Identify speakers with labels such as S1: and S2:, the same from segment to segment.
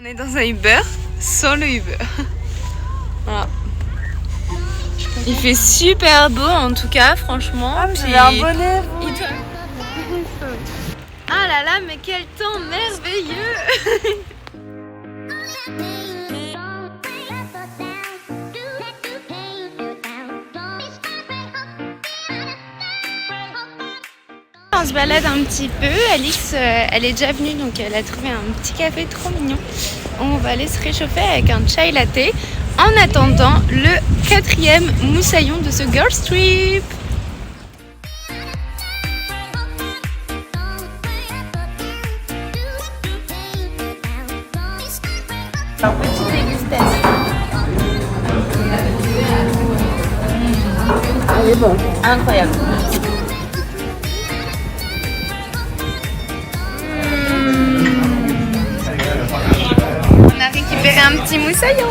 S1: On est dans un Uber sans le Uber. Voilà. Il fait super beau en tout cas, franchement.
S2: Ah, puis un bonnet.
S1: Ah là là, mais quel temps merveilleux. On se balade un petit peu. Alix, elle est déjà venue, donc elle a trouvé un petit café trop mignon. On va aller se réchauffer avec un chai latte en attendant le 4e moussaillon de ce Girls Trip. Alors, petite dégustation.
S2: Elle est bonne.
S1: Incroyable. On a récupéré un petit moussaillon.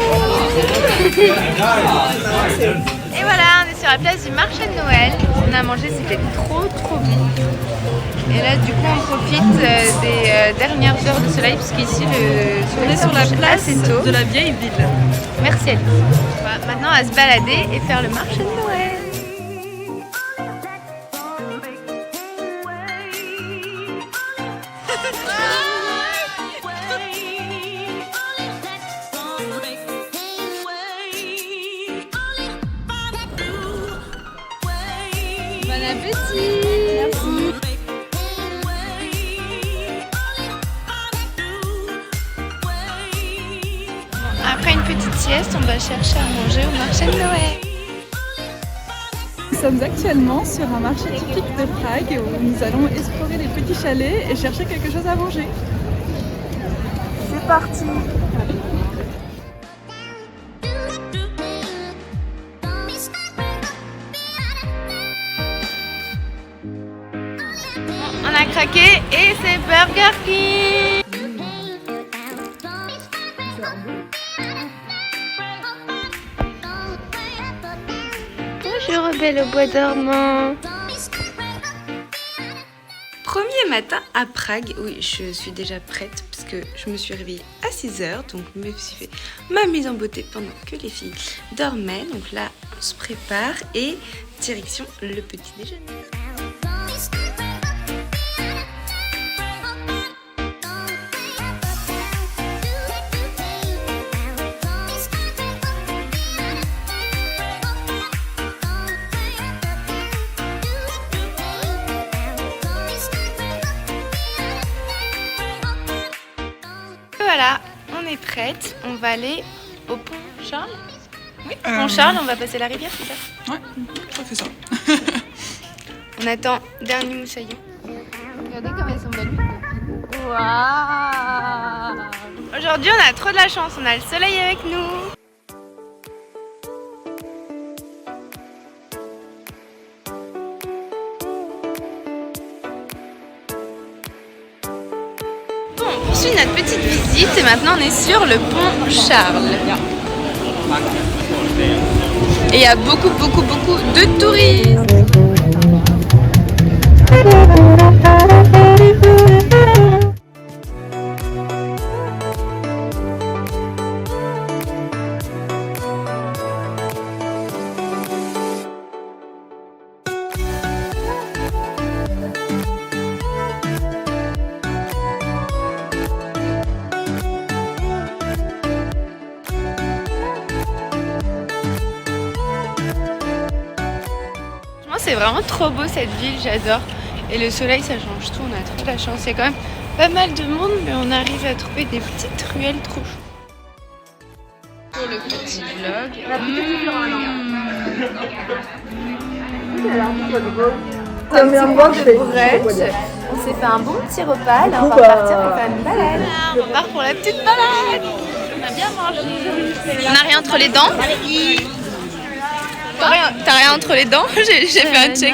S1: Et voilà, on est sur la place du marché de Noël. On a mangé, c'était trop bon. Et là, du coup, on profite des dernières heures de soleil parce qu'ici,
S2: On est sur la place
S1: assez tôt.
S2: de la vieille ville.
S1: Merci Alice. Voilà, maintenant, on va se balader et faire le marché de Noël. Bon appétit! Merci! Après une petite sieste, on va chercher à manger au marché de Noël.
S2: Nous sommes actuellement sur un marché typique de Prague où nous allons explorer les petits chalets et chercher quelque chose à manger. C'est parti!
S1: On a craqué et c'est Burger King! Bonjour belle au bois dormant. Premier matin à Prague, oui je suis déjà prête parce que je me suis réveillée à 6h, donc je me suis fait ma mise en beauté pendant que les filles dormaient. Donc là on se prépare et direction le petit déjeuner. Voilà, on est prête. On va aller au pont Charles. Oui, pont Charles, on va passer la rivière, c'est ça?
S2: Ouais, ça fait ça.
S1: On attend dernier moussaillon. Regardez comme elles sont belles. Waouh! Aujourd'hui, on a trop de la chance. On a le soleil avec nous. Bon, on poursuit notre petite visite et maintenant on est sur le pont Charles. Et il y a beaucoup de touristes. C'est vraiment trop beau cette ville, j'adore. Et le soleil, ça change tout, on a trop de la chance. Il y a quand même pas mal de monde, mais on arrive à trouver des petites ruelles trop chouettes. Pour le petit vlog. Un petit peu de bourrette. On s'est fait un bon petit repas, là on va partir pour faire une balade. On part pour la petite balade. On a bien mangé. On n'a rien entre les dents. T'as rien entre les dents? J'ai fait un check.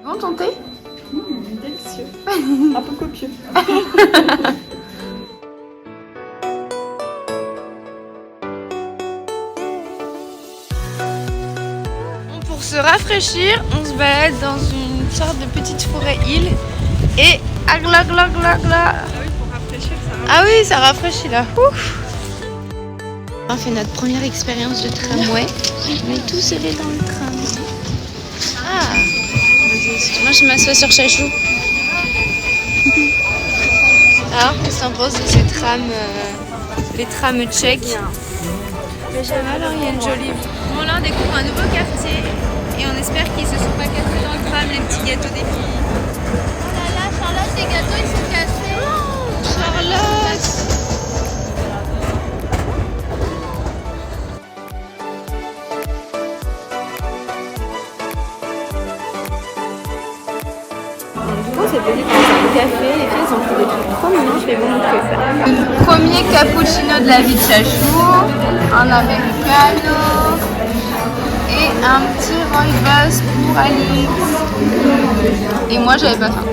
S1: Bon ton thé?
S2: Délicieux. Un peu copieux.
S1: Pour se rafraîchir, on se balade dans une sorte de petite forêt île. Et agla gla gla gla.
S2: Ah oui, pour rafraîchir, ça rafraîchit.
S1: Ah oui, ça rafraîchit là. Ouf. On fait notre première expérience de tramway. On est tous allés dans le tram. Ah. Moi je m'assois sur Chachou. Alors, qu'est-ce que t'en penses de ces trams, les trams tchèques? Alors, il y a une jolie vue. Bon, là, on découvre un nouveau quartier et on espère qu'ils se sont pas cassés dans le tram, les petits gâteaux des filles.
S3: Oh là là, Charlotte, les gâteaux ils sont cassés.
S1: Oh, Charlotte! On s'est posé pour un café, les filles ont pris des trucs trop mignons, je vais vous montrer ça. Le premier cappuccino de la vie de Chachou, un americano et un petit rooibos pour Alix. Et moi j'avais pas faim.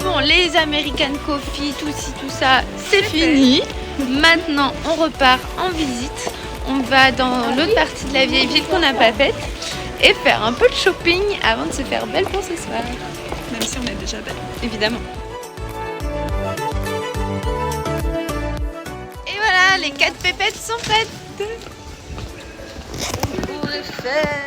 S1: Bon, les American Coffee, tout ci, tout ça, c'est fini. Maintenant on repart en visite. On va dans l'autre partie de la vieille ville qu'on n'a pas faite. Et faire un peu de shopping avant de se faire belle pour ce soir.
S2: Même si on est déjà belle.
S1: Évidemment. Et voilà, les 4 pépettes sont prêtes. Pour le faire.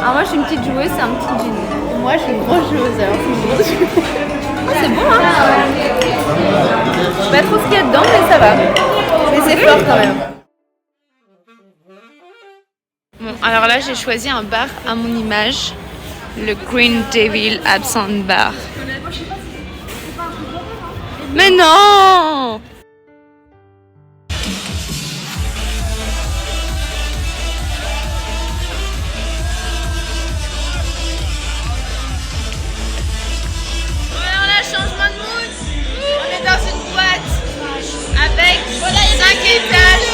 S1: Alors moi je suis une petite joueuse, c'est un petit jean. Moi je suis une grosse joueuse, alors c'est une grosse joueuse. Oh, c'est bon hein. Je sais pas trop ce qu'il y a dedans mais ça va. Mais c'est fort quand même. Bon alors là j'ai choisi un bar à mon image. Le Green Devil Absinthe Bar. Mais non! Changement de mood. On est dans une boîte avec 5 étages.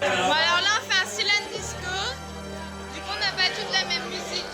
S1: Bon alors là on fait un silent disco. Du coup on n'a pas toute la même musique.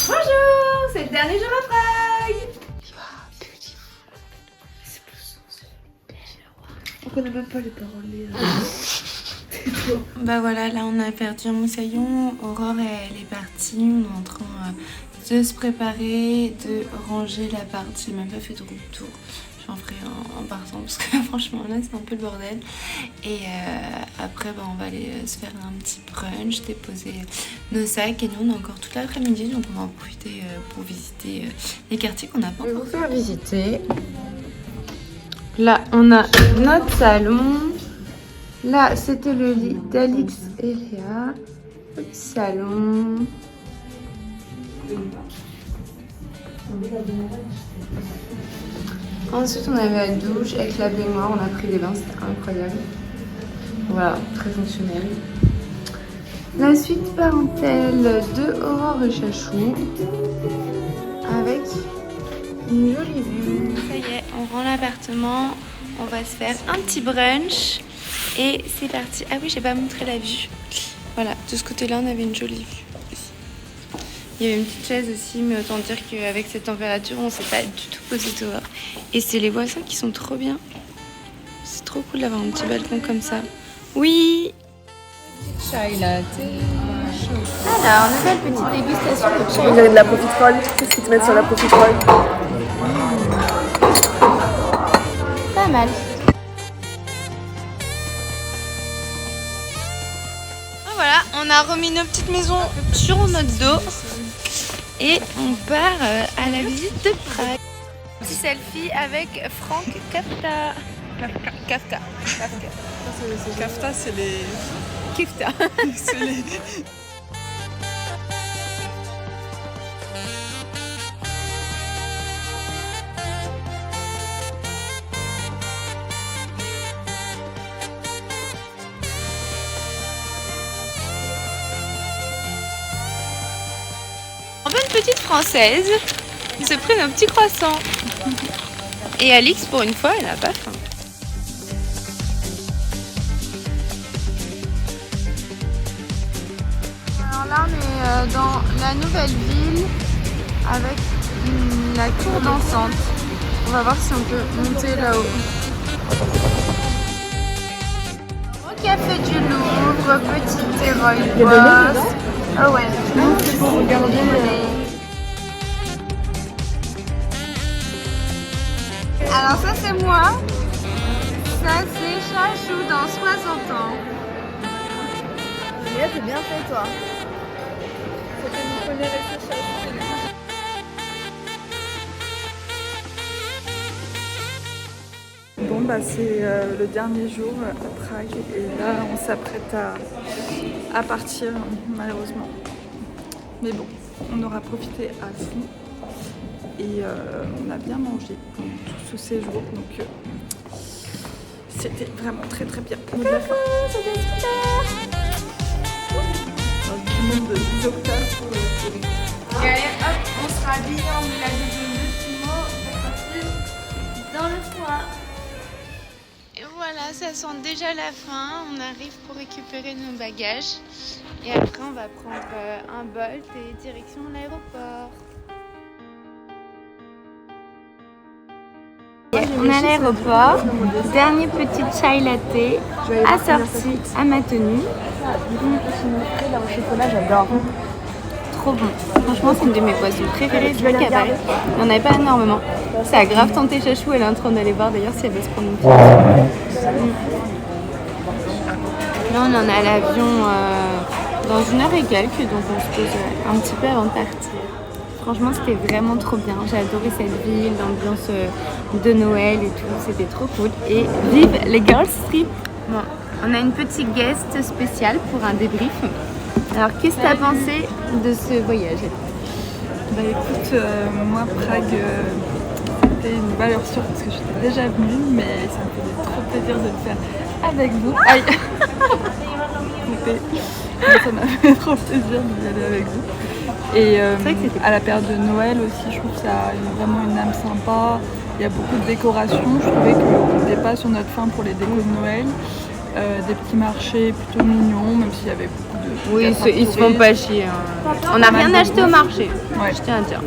S1: Bonjour, c'est le dernier jour à Prague.
S2: On connaît même pas les paroles.
S1: Bah voilà, là on a perdu un moussaillon. Aurore elle est partie. On est en train de se préparer, de ranger l'appart. J'ai même pas fait de room tour. J'en ferai en partant parce que franchement là c'est un peu le bordel. Et après bah, on va aller se faire un petit brunch, déposer nos sacs. Et nous on a encore toute l'après-midi donc on va en profiter pour visiter les quartiers qu'on n'a pas encore faire visiter. Là on a notre salon. Là c'était le lit d'Alix et Léa. Petit salon. Ensuite, on avait la douche avec la baignoire. On a pris des bains, c'était incroyable. Voilà, très fonctionnel. La suite parentale de Aurore et Chachou avec une jolie vue. Ça y est, on rend l'appartement. On va se faire un petit brunch et c'est parti. Ah oui, j'ai pas montré la vue. Voilà, de ce côté-là, on avait une jolie vue. Il y avait une petite chaise aussi, mais autant dire qu'avec cette température, on s'est pas du tout posé dehors. Et c'est les voisins qui sont trop bien. C'est trop cool d'avoir un petit balcon comme ça. Oui!
S2: Chai latte.
S1: Alors, nouvelle petite dégustation de chai.
S2: On dirait de la profiterole. Qu'est-ce qu'ils te mettent sur la profiterole?
S1: Pas mal. Voilà, on a remis nos petites maisons sur notre dos. Et on part à la visite de Prague. Petit selfie avec Franck Kafka. Kafka.
S2: Kafta, c'est les...
S1: Kifta.
S2: c'est les...
S1: petites Françaises qui se prennent un petit croissant. Et Alix, pour une fois, elle n'a pas faim. Alors là, on est dans la nouvelle ville avec la tour dansante. On va voir si on peut monter là-haut. Au café du Louvre, petite terrasse. Ah ouais, il faut regarder. Alors ça c'est moi. Ça c'est Chachou dans 60 ans.
S2: Mais t'es bien fait toi. Ça fait nous connaître rester Chachou. Bon bah c'est le dernier jour à Prague et là on s'apprête à partir malheureusement. Mais bon, on aura profité à fond et on a bien mangé tous ces jours donc c'était vraiment très très bien. C'était super. Un monde de 10 octaves pour
S1: Et allez hop, on sera habillés, on met la double de sumo pour partir dans le froid. Et voilà, ça sent déjà la fin. On arrive pour récupérer nos bagages. Et après, on va prendre un Bolt et direction l'aéroport. On est à l'aéroport. Dernier petit chai latte assorti à ma tenue.
S2: au chocolat, j'adore.
S1: Trop bon. Franchement, c'est une de mes boissons préférées du cabaret. Il n'y en avait pas énormément. Ça a grave tenté Chachou. Elle est en train d'aller voir d'ailleurs si elle veut se prendre une petite. Là, on en est à l'avion dans 1 heure et quelques, donc on se pose un petit peu avant de partir. Franchement, c'était vraiment trop bien. J'ai adoré cette ville, l'ambiance de Noël et tout. C'était trop cool. Et vive les Girls Trip! Bon, on a une petite guest spéciale pour un débrief. Alors, qu'est-ce que tu as pensé de ce voyage?
S2: Bah écoute, moi Prague, c'était une valeur sûre parce que j'étais déjà venue, mais ça me faisait trop plaisir de le faire avec vous. Aïe. Ça m'a fait trop plaisir d'y aller avec vous. Et à la période de Noël aussi, je trouve que ça a vraiment une âme sympa. Il y a beaucoup de décorations. Je trouvais qu'on n'était pas sur notre faim pour les décos de Noël. Des petits marchés plutôt mignons, même s'il y avait beaucoup de...
S1: Oui, ils se font pas chier. Hein. On n'a rien acheté au marché, je tiens à dire.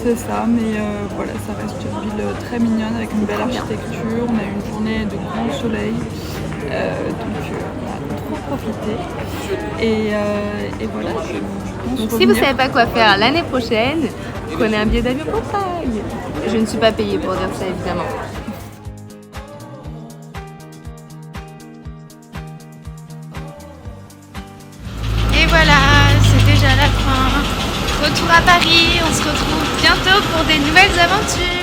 S2: C'est ça, mais voilà, ça reste une ville très mignonne avec une belle architecture. On a eu une journée de grand soleil, donc on a trop profité. Et voilà, je pense
S1: donc si vous ne savez pas quoi faire l'année prochaine, prenez un billet d'avion pour Prague. Je ne suis pas payée pour dire ça évidemment. Et voilà, c'est déjà la fin. Retour à Paris, on se retrouve bientôt pour des nouvelles aventures.